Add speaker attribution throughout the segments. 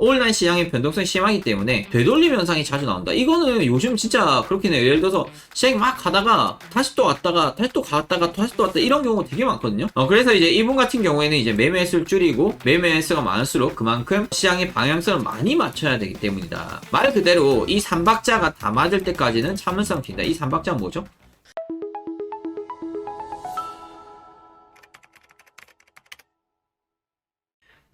Speaker 1: 온라인 시장의 변동성이 심하기 때문에 되돌림 현상이 자주 나온다. 이거는 요즘 진짜 그렇긴 해요. 예를 들어서 시장이 막 가다가 다시 또 왔다가 다시 또 갔다가 다시 또 왔다 이런 경우가 되게 많거든요. 그래서 이제 이분 같은 경우에는 이제 매매 횟수를 줄이고 매매 횟수가 많을수록 그만큼 시장의 방향성을 많이 맞춰야 되기 때문이다. 말 그대로 이 삼박자가 다 맞을 때까지는 참을성 튄다. 이 삼박자는 뭐죠?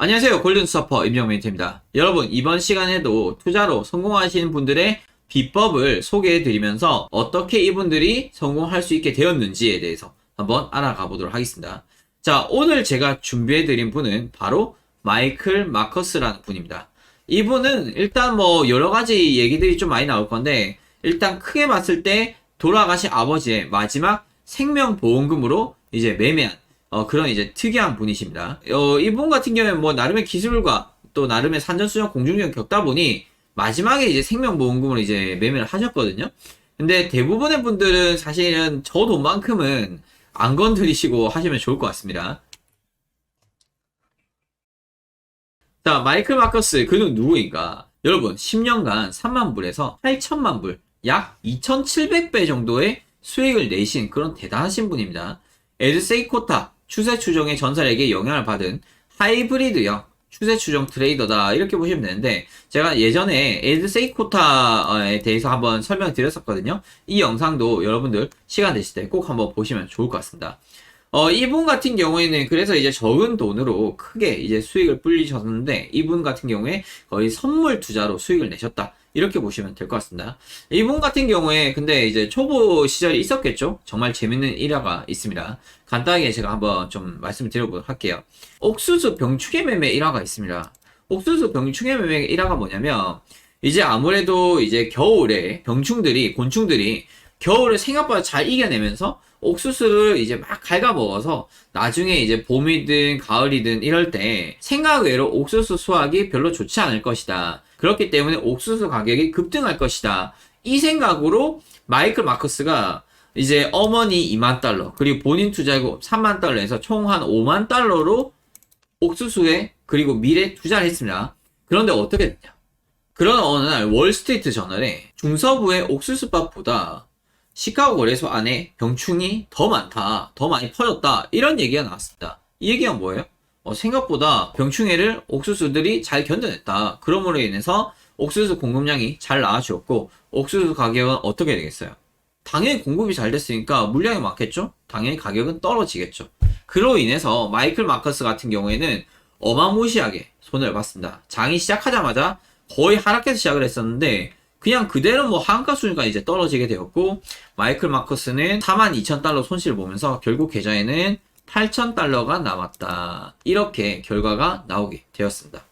Speaker 1: 안녕하세요. 골든스토퍼 임정멘트입니다. 여러분, 이번 시간에도 투자로 성공하시는 분들의 비법을 소개해드리면서 어떻게 이분들이 성공할 수 있게 되었는지에 대해서 한번 알아가 보도록 하겠습니다. 자, 오늘 제가 준비해드린 분은 바로 마이클 마커스라는 분입니다. 이분은 일단 뭐 여러가지 얘기들이 좀 많이 나올 건데, 일단 크게 봤을 때 돌아가신 아버지의 마지막 생명보험금으로 이제 매매한 그런 이제 특이한 분이십니다. 이분 같은 경우에는 뭐 나름의 기술과 또 나름의 산전수전 공중전 겪다 보니 마지막에 이제 생명보험금을 이제 매매를 하셨거든요. 근데 대부분의 분들은 사실은 저 돈만큼은 안 건드리시고 하시면 좋을 것 같습니다. 자, 마이클 마커스, 그는 누구인가? 여러분, 10년간 3만 불에서 8천만 불, 약 2,700배 정도의 수익을 내신 그런 대단하신 분입니다. 에드세이코타, 추세 추종의 전설에게 영향을 받은 하이브리드형 추세 추종 트레이더다, 이렇게 보시면 되는데, 제가 예전에 에드세이코타에 대해서 한번 설명드렸었거든요. 이 영상도 여러분들 시간 되실 때 꼭 한번 보시면 좋을 것 같습니다. 이분 같은 경우에는 그래서 이제 적은 돈으로 크게 이제 수익을 불리셨는데, 이분 같은 경우에 거의 선물 투자로 수익을 내셨다, 이렇게 보시면 될 것 같습니다. 이분 같은 경우에 근데 이제 초보 시절이 있었겠죠? 정말 재밌는 일화가 있습니다. 간단하게 제가 한번 좀 말씀을 드려보도록 할게요. 옥수수 병충해 매매 일화가 있습니다. 옥수수 병충해 매매 일화가 뭐냐면, 이제 아무래도 이제 겨울에 곤충들이 겨울을 생각보다 잘 이겨내면서 옥수수를 이제 막 갉아먹어서 나중에 이제 봄이든 가을이든 이럴 때 생각 외로 옥수수 수확이 별로 좋지 않을 것이다. 그렇기 때문에 옥수수 가격이 급등할 것이다. 이 생각으로 마이클 마커스가 이제 어머니 2만 달러, 그리고 본인 투자금 3만 달러에서 총 한 5만 달러로 옥수수에 그리고 밀에 투자를 했습니다. 그런데 어떻게 됐냐? 그런 어느 날 월스트리트 저널에 중서부의 옥수수밭보다 시카고 거래소 안에 병충이 더 많다, 더 많이 퍼졌다, 이런 얘기가 나왔습니다. 이 얘기가 뭐예요? 생각보다 병충해를 옥수수들이 잘 견뎌냈다. 그러므로 인해서 옥수수 공급량이 잘 나아졌고, 옥수수 가격은 어떻게 되겠어요? 당연히 공급이 잘 됐으니까 물량이 많겠죠? 당연히 가격은 떨어지겠죠. 그로 인해서 마이클 마커스 같은 경우에는 어마무시하게 손해를 봤습니다. 장이 시작하자마자 거의 하락해서 시작을 했었는데, 그냥 그대로 뭐 한가 수준가 이제 떨어지게 되었고, 마이클 마커스는 42,000달러 손실을 보면서 결국 계좌에는 8,000달러가 남았다, 이렇게 결과가 나오게 되었습니다.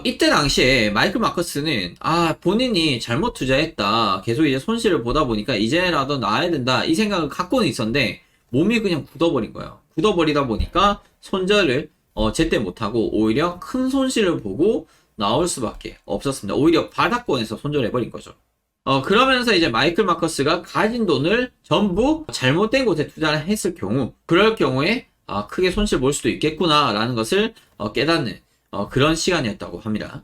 Speaker 1: 이때 당시에 마이클 마커스는 본인이 잘못 투자했다, 계속 이제 손실을 보다 보니까 이제라도 나아야 된다, 이 생각을 갖고는 있었는데 몸이 그냥 굳어버린 거예요. 굳어버리다 보니까 손절을 제때 못하고 오히려 큰 손실을 보고 나올 수밖에 없었습니다. 오히려 바닥권에서 손절해버린 거죠. 그러면서 이제 마이클 마커스가 가진 돈을 전부 잘못된 곳에 투자를 했을 경우, 그럴 경우에 크게 손실 볼 수도 있겠구나 라는 것을 깨닫는 그런 시간이었다고 합니다.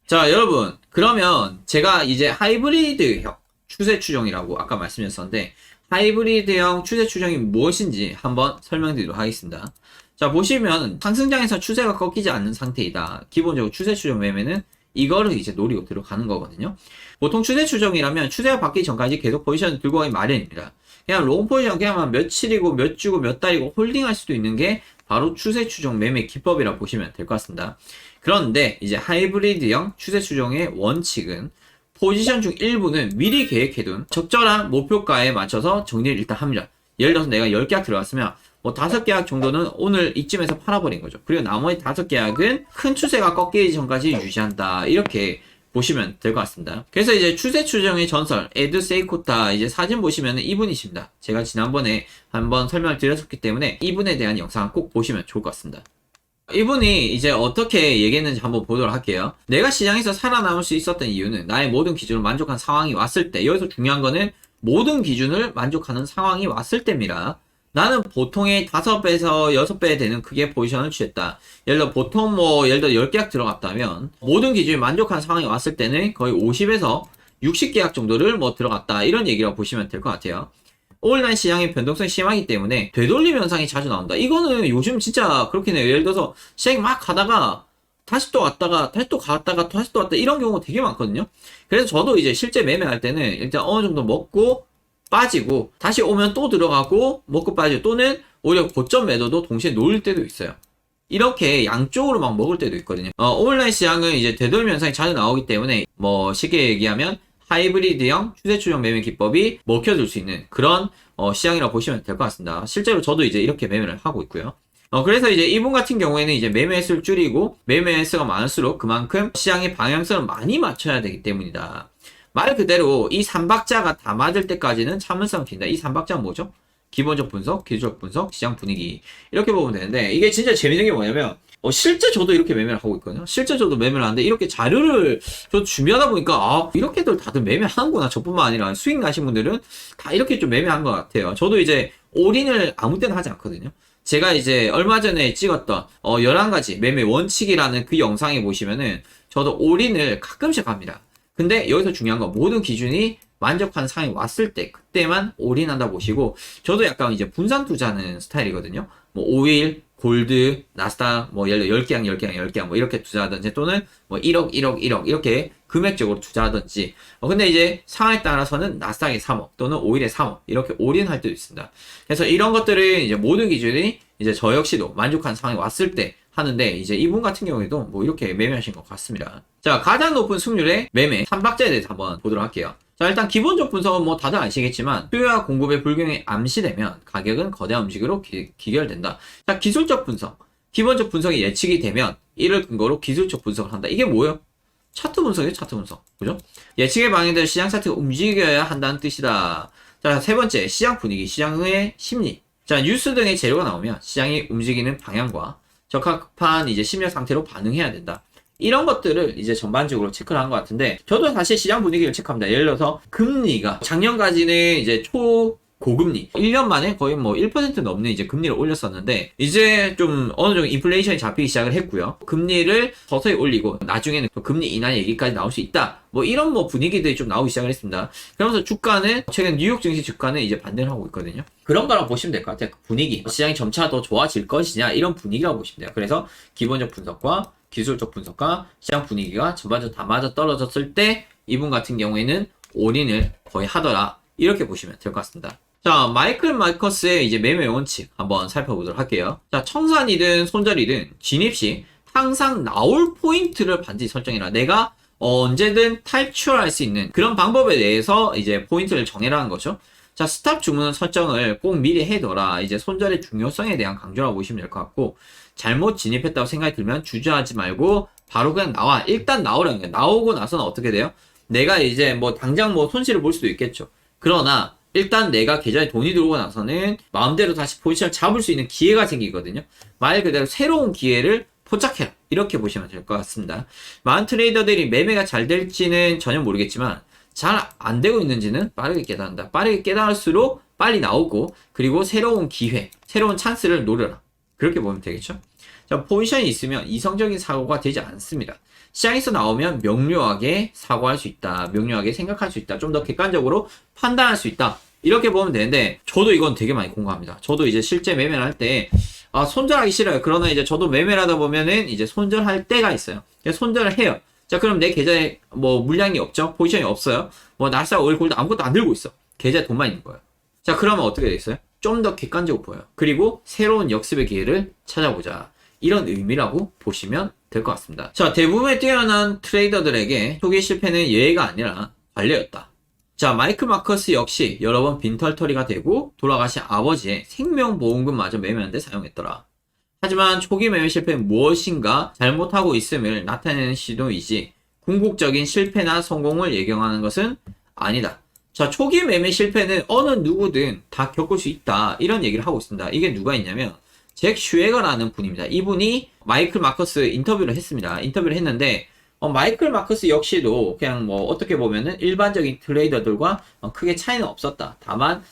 Speaker 1: 자, 여러분, 그러면 제가 이제 하이브리드형 추세 추종이라고 아까 말씀드렸었는데, 하이브리드형 추세 추종이 무엇인지 한번 설명드리도록 하겠습니다. 자, 보시면 상승장에서 추세가 꺾이지 않는 상태이다. 기본적으로 추세 추종 매매는 이거를 이제 노리고 들어가는 거거든요. 보통 추세 추종이라면 추세가 바뀌기 전까지 계속 포지션을 들고 가기 마련입니다. 그냥 롱 포지션 그냥 며칠이고 몇 주고 몇 달이고 홀딩할 수도 있는 게 바로 추세 추종 매매 기법이라고 보시면 될 것 같습니다. 그런데 이제 하이브리드형 추세 추종의 원칙은 포지션 중 일부는 미리 계획해둔 적절한 목표가에 맞춰서 정리를 일단 합니다. 예를 들어서 내가 10계약 들어갔으면 뭐 5계약 정도는 오늘 이쯤에서 팔아버린 거죠. 그리고 나머지 5계약은 큰 추세가 꺾이기 전까지 유지한다, 이렇게 보시면 될 것 같습니다. 그래서 이제 추세 추정의 전설 에드 세이코타 이제 사진 보시면 이분이십니다. 제가 지난번에 한번 설명을 드렸었기 때문에 이분에 대한 영상 꼭 보시면 좋을 것 같습니다. 이분이 이제 어떻게 얘기했는지 한번 보도록 할게요. 내가 시장에서 살아남을 수 있었던 이유는 나의 모든 기준을 만족한 상황이 왔을 때, 여기서 중요한 거는 모든 기준을 만족하는 상황이 왔을 때입니다. 나는 보통의 5배에서 6배 되는 크기의 포지션을 취했다. 예를 들어 보통 예를 들어 10계약 들어갔다면 모든 기준이 만족한 상황이 왔을 때는 거의 50에서 60계약 정도를 들어갔다. 이런 얘기라고 보시면 될 것 같아요. 온라인 시장의 변동성이 심하기 때문에 되돌림 현상이 자주 나온다. 이거는 요즘 진짜 그렇긴 해요. 예를 들어서 시장이 막 가다가 다시 또 왔다가 다시 또 갔다가 다시 또 왔다 이런 경우가 되게 많거든요. 그래서 저도 이제 실제 매매할 때는 일단 어느 정도 먹고 빠지고 다시 오면 또 들어가고 먹고 빠지고 또는 오히려 고점 매도도 동시에 놓을 때도 있어요. 이렇게 양쪽으로 막 먹을 때도 있거든요. 온라인 시장은 이제 되돌림 현상이 자주 나오기 때문에 쉽게 얘기하면 하이브리드형 추세 추종 매매 기법이 먹혀줄 수 있는 그런 시장이라고 보시면 될 것 같습니다. 실제로 저도 이제 이렇게 매매를 하고 있고요. 그래서 이제 이분 같은 경우에는 이제 매매 횟수를 줄이고 매매 횟수가 많을수록 그만큼 시장의 방향성을 많이 맞춰야 되기 때문이다. 말 그대로 이 3박자가 다 맞을 때까지는 참을성 낀다. 이 3박자는 뭐죠? 기본적 분석, 기술적 분석, 시장 분위기. 이렇게 보면 되는데, 이게 진짜 재밌는 게 뭐냐면, 실제 저도 이렇게 매매를 하고 있거든요. 실제 저도 매매를 하는데, 이렇게 자료를 저 준비하다 보니까, 이렇게들 다들 매매하는구나. 저뿐만 아니라 수익 나신 분들은 다 이렇게 좀 매매한 것 같아요. 저도 이제 올인을 아무 때나 하지 않거든요. 제가 이제 얼마 전에 찍었던 11가지 매매 원칙이라는 그 영상에 보시면은 저도 올인을 가끔씩 합니다. 근데 여기서 중요한 건 모든 기준이 만족한 상황이 왔을 때 그때만 올인한다 보시고, 저도 약간 이제 분산 투자하는 스타일이거든요. 오일, 골드, 나스닥, 예를 들어 10개양, 10개양, 10개양 이렇게 투자하든지 또는 1억, 1억, 1억 이렇게 금액적으로 투자하든지. 근데 이제 상황에 따라서는 나스닥에 3억 또는 오일에 3억 이렇게 올인할 때도 있습니다. 그래서 이런 것들은 이제 모든 기준이 이제 저 역시도 만족한 상황이 왔을 때 하는데, 이제 이분 같은 경우에도 이렇게 매매하신 것 같습니다. 자, 가장 높은 승률의 매매 3박자에 대해서 한번 보도록 할게요. 자, 일단 기본적 분석은 다들 아시겠지만 수요와 공급의 불균형이 암시되면 가격은 거대한 움직임으로 기결된다. 자, 기술적 분석. 기본적 분석이 예측이 되면 이를 근거로 기술적 분석을 한다. 이게 뭐예요? 차트 분석이에요, 차트 분석. 그죠? 예측에 반영된 시장 차트가 움직여야 한다는 뜻이다. 자, 세 번째, 시장 분위기, 시장의 심리. 자, 뉴스 등의 재료가 나오면 시장이 움직이는 방향과 적합한 이제 심리적 상태로 반응해야 된다. 이런 것들을 이제 전반적으로 체크를 한 것 같은데, 저도 사실 시장 분위기를 체크합니다. 예를 들어서 금리가 작년까지는 이제 고금리 1년 만에 거의 1% 넘는 이제 금리를 올렸었는데, 이제 좀 어느 정도 인플레이션이 잡히기 시작을 했고요. 금리를 서서히 올리고 나중에는 또 금리 인하 얘기까지 나올 수 있다. 이런 분위기들이 좀 나오기 시작을 했습니다. 그러면서 주가는 최근 뉴욕 증시 주가는 이제 반등을 하고 있거든요. 그런 거라고 보시면 될 것 같아요. 분위기. 시장이 점차 더 좋아질 것이냐 이런 분위기라고 보시면 돼요. 그래서 기본적 분석과 기술적 분석과 시장 분위기가 전반적으로 다 맞아 떨어졌을 때 이분 같은 경우에는 올인을 거의 하더라. 이렇게 보시면 될 것 같습니다. 자, 마이클 마커스의 이제 매매 원칙 한번 살펴보도록 할게요. 자, 청산이든 손절이든 진입 시 항상 나올 포인트를 반드시 설정해라. 내가 언제든 탈출할 수 있는 그런 방법에 대해서 이제 포인트를 정해라는 거죠. 자, 스탑 주문 설정을 꼭 미리 해둬라. 이제 손절의 중요성에 대한 강조라고 보시면 될 것 같고, 잘못 진입했다고 생각이 들면 주저하지 말고 바로 그냥 나와. 일단 나오라는 거예요. 나오고 나서는 어떻게 돼요? 내가 이제 당장 손실을 볼 수도 있겠죠. 그러나 일단 내가 계좌에 돈이 들어오고 나서는 마음대로 다시 포지션을 잡을 수 있는 기회가 생기거든요. 말 그대로 새로운 기회를 포착해라. 이렇게 보시면 될 것 같습니다. 많은 트레이더들이 매매가 잘 될지는 전혀 모르겠지만 잘 안 되고 있는지는 빠르게 깨닫는다. 빠르게 깨달을수록 빨리 나오고, 그리고 새로운 기회, 새로운 찬스를 노려라. 그렇게 보면 되겠죠. 자, 포지션이 있으면 이성적인 사고가 되지 않습니다. 시장에서 나오면 명료하게 사고할 수 있다. 명료하게 생각할 수 있다. 좀 더 객관적으로 판단할 수 있다. 이렇게 보면 되는데, 저도 이건 되게 많이 공감합니다. 저도 이제 실제 매매를 할 때, 손절하기 싫어요. 그러나 이제 저도 매매를 하다 보면은 이제 손절할 때가 있어요. 손절을 해요. 자, 그럼 내 계좌에 물량이 없죠? 포지션이 없어요? 나스닥, 오일, 골드 아무것도 안 들고 있어. 계좌에 돈만 있는 거예요. 자, 그러면 어떻게 되겠어요? 좀 더 객관적으로 보여요. 그리고 새로운 역습의 기회를 찾아보자. 이런 의미라고 보시면 될 것 같습니다. 자, 대부분의 뛰어난 트레이더들에게 초기 실패는 예외가 아니라 관례였다. 자, 마이클 마커스 역시 여러 번 빈털터리가 되고 돌아가신 아버지의 생명보험금마저 매매하는데 사용했더라. 하지만 초기 매매 실패는 무엇인가 잘못하고 있음을 나타내는 시도이지 궁극적인 실패나 성공을 예견하는 것은 아니다. 자, 초기 매매 실패는 어느 누구든 다 겪을 수 있다. 이런 얘기를 하고 있습니다. 이게 누가 있냐면 잭 슈에거라는 분입니다. 이분이 마이클 마커스 인터뷰를 했습니다. 인터뷰를 했는데 마이클 마커스 역시도 그냥 어떻게 보면은 일반적인 트레이더들과 크게 차이는 없었다. 다만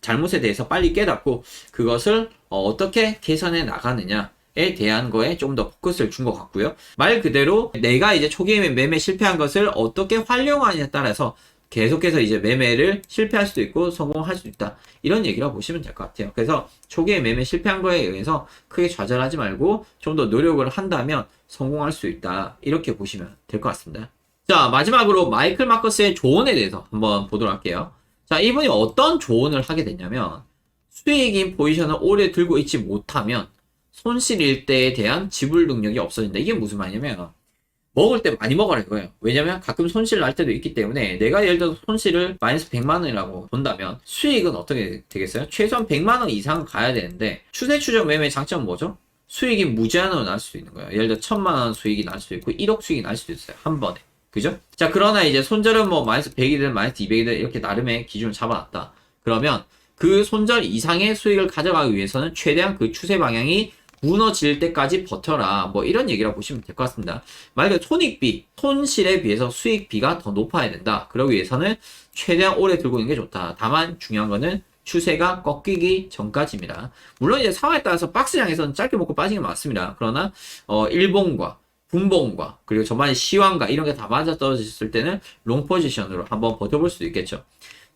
Speaker 1: 잘못에 대해서 빨리 깨닫고 그것을 어떻게 개선해 나가느냐에 대한 거에 좀 더 포커스를 준 것 같고요. 말 그대로 내가 이제 초기에 매매 실패한 것을 어떻게 활용하느냐에 따라서 계속해서 이제 매매를 실패할 수도 있고 성공할 수도 있다. 이런 얘기라고 보시면 될 것 같아요. 그래서 초기에 매매 실패한 거에 의해서 크게 좌절하지 말고 좀 더 노력을 한다면 성공할 수 있다. 이렇게 보시면 될 것 같습니다. 자, 마지막으로 마이클 마커스의 조언에 대해서 한번 보도록 할게요. 자, 이분이 어떤 조언을 하게 됐냐면 수익인 포지션을 오래 들고 있지 못하면 손실일 때에 대한 지불 능력이 없어진다. 이게 무슨 말이냐면 먹을 때 많이 먹으라 이거예요. 왜냐면 가끔 손실 날 때도 있기 때문에 내가 예를 들어서 손실을 마이너스 100만 원이라고 본다면 수익은 어떻게 되겠어요? 최소한 100만 원 이상 가야 되는데 추세 추정 매매의 장점은 뭐죠? 수익이 무제한으로 날 수도 있는 거예요. 예를 들어 1000만 원 수익이 날 수도 있고 1억 수익이 날 수도 있어요. 한 번에. 그죠? 자, 그러나 이제 손절은 뭐 마이너스 100이든 마이너스 200이든 이렇게 나름의 기준을 잡아놨다. 그러면 그 손절 이상의 수익을 가져가기 위해서는 최대한 그 추세 방향이 무너질 때까지 버텨라. 뭐 이런 얘기라고 보시면 될 것 같습니다. 말 그대로 손익비, 손실에 비해서 수익비가 더 높아야 된다. 그러기 위해서는 최대한 오래 들고 있는 게 좋다. 다만 중요한 거는 추세가 꺾이기 전까지입니다. 물론 이제 상황에 따라서 박스장에서는 짧게 먹고 빠지는 게 맞습니다. 그러나 일봉과 분봉과 그리고 전반의 시황과 이런 게 다 맞아떨어졌을 때는 롱 포지션으로 한번 버텨볼 수도 있겠죠.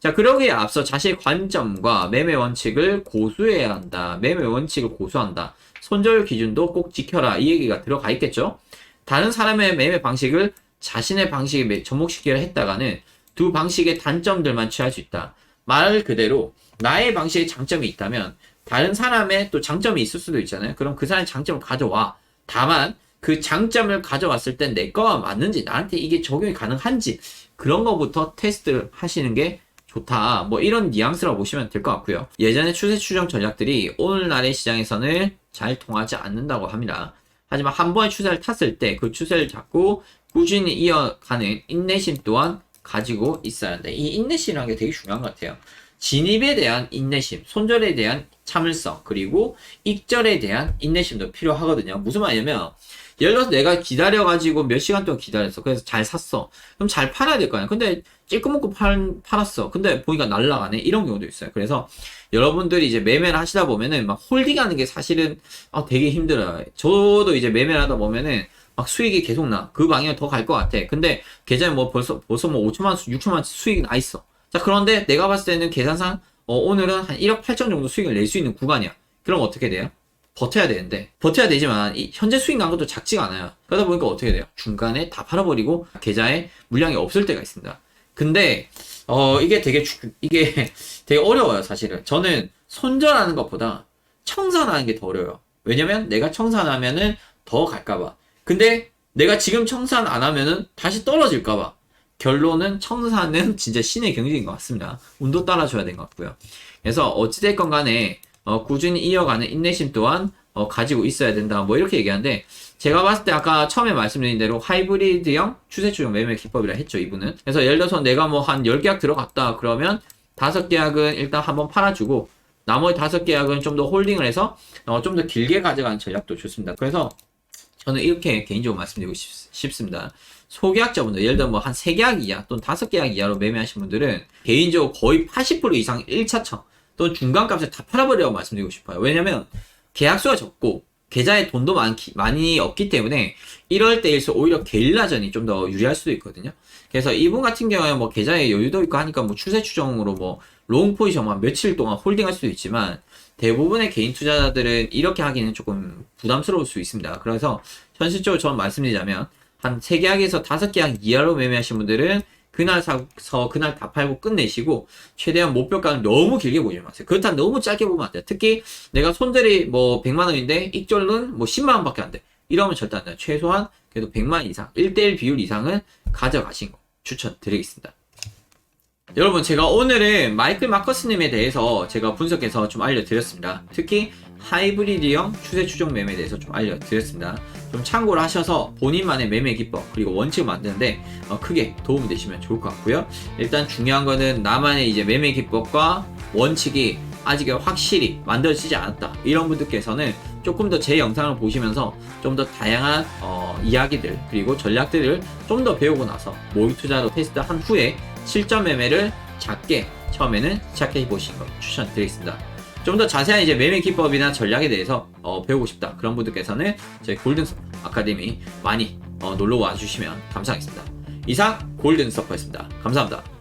Speaker 1: 자, 그러기에 앞서 자신의 관점과 매매 원칙을 고수해야 한다. 매매 원칙을 고수한다. 손절 기준도 꼭 지켜라. 이 얘기가 들어가 있겠죠. 다른 사람의 매매 방식을 자신의 방식에 접목시키려 했다가는 두 방식의 단점들만 취할 수 있다. 말 그대로 나의 방식에 장점이 있다면 다른 사람의 또 장점이 있을 수도 있잖아요. 그럼 그 사람의 장점을 가져와. 다만 그 장점을 가져왔을 땐 내 거와 맞는지 나한테 이게 적용이 가능한지 그런 거부터 테스트를 하시는 게 좋다. 뭐 이런 뉘앙스라고 보시면 될 것 같고요. 예전에 추세 추정 전략들이 오늘날의 시장에서는 잘 통하지 않는다고 합니다. 하지만 한 번의 추세를 탔을 때 그 추세를 잡고 꾸준히 이어가는 인내심 또한 가지고 있어야 한다. 이 인내심이라는 게 되게 중요한 것 같아요. 진입에 대한 인내심, 손절에 대한 참을성, 그리고 익절에 대한 인내심도 필요하거든요. 무슨 말이냐면 예를 들어서 내가 기다려가지고 몇 시간 동안 기다렸어. 그래서 잘 샀어. 그럼 잘 팔아야 될 거 아니야. 근데 찔끔먹고 팔았어. 근데 보니까 날라가네. 이런 경우도 있어요. 그래서 여러분들이 이제 매매를 하시다 보면은 막 홀딩하는 게 사실은 되게 힘들어요. 저도 이제 매매를 하다 보면은 막 수익이 계속 나. 그 방향에 더 갈 것 같아. 근데 계좌에 뭐 벌써 뭐 5천만 원, 6천만 원 수익이 나 있어. 자, 그런데 내가 봤을 때는 계산상 오늘은 한 1억 8천 정도 수익을 낼 수 있는 구간이야. 그럼 어떻게 돼요? 버텨야 되는데 버텨야 되지만 현재 수익 난 것도 작지가 않아요. 그러다 보니까 어떻게 돼요? 중간에 다 팔아버리고 계좌에 물량이 없을 때가 있습니다. 근데 이게 되게 어려워요. 사실은 저는 손절하는 것보다 청산하는 게 더 어려워요. 왜냐면 내가 청산하면은 더 갈까봐. 근데 내가 지금 청산 안 하면은 다시 떨어질까봐. 결론은 청산은 진짜 신의 경지인 것 같습니다. 운도 따라줘야 되는 것 같고요. 그래서 어찌됐건 간에 꾸준히 이어가는 인내심 또한 가지고 있어야 된다. 뭐 이렇게 얘기하는데 제가 봤을 때 아까 처음에 말씀드린 대로 하이브리드형 추세 추정 매매 기법이라 했죠, 이분은. 그래서 예를 들어서 내가 뭐 한 10계약 들어갔다 그러면 5계약은 일단 한번 팔아주고 나머지 5계약은 좀 더 홀딩을 해서 좀 더 길게 가져가는 전략도 좋습니다. 그래서 저는 이렇게 개인적으로 말씀드리고 싶습니다. 소계약자분들, 예를 들어 뭐 한 3계약 이하 또는 5계약 이하로 매매하신 분들은 개인적으로 거의 80% 이상 1차청 또는 중간값을 다 팔아버리라고 말씀드리고 싶어요. 왜냐면 계약수가 적고 계좌에 돈도 많이 없기 때문에 이럴 때일수록 오히려 게릴라전이 좀 더 유리할 수도 있거든요. 그래서 이분 같은 경우에 뭐 계좌에 여유도 있고 하니까 뭐 추세 추정으로 뭐 롱 포지션만 며칠 동안 홀딩할 수도 있지만 대부분의 개인 투자자들은 이렇게 하기는 조금 부담스러울 수 있습니다. 그래서 현실적으로 저는 말씀드리자면 한 3계약에서 5계약 이하로 매매하신 분들은 그날 사서 그날 다 팔고 끝내시고 최대한 목표가는 너무 길게 보지 마세요. 그렇다면 너무 짧게 보면 안 돼요. 특히 내가 손절이 뭐 100만 원인데 익절은 뭐 10만 원밖에 안 돼. 이러면 절대 안 돼요. 최소한 그래도 100만 원 이상, 1대1 비율 이상은 가져가신 거 추천드리겠습니다. 여러분, 제가 오늘은 마이클 마커스님에 대해서 제가 분석해서 좀 알려드렸습니다. 특히 하이브리드형 추세 추정 매매에 대해서 좀 알려드렸습니다. 좀 참고를 하셔서 본인만의 매매 기법 그리고 원칙을 만드는데 크게 도움이 되시면 좋을 것 같고요. 일단 중요한 거는 나만의 이제 매매 기법과 원칙이 아직 확실히 만들어지지 않았다. 이런 분들께서는 조금 더 제 영상을 보시면서 좀 더 다양한 이야기들 그리고 전략들을 좀 더 배우고 나서 모의 투자로 테스트한 후에 실전 매매를 작게 처음에는 시작해 보시는 거 추천드리겠습니다. 좀 더 자세한 이제 매매 기법이나 전략에 대해서 배우고 싶다 그런 분들께서는 저희 골든 아카데미 많이 놀러 와 주시면 감사하겠습니다. 이상 골든 서퍼였습니다. 감사합니다.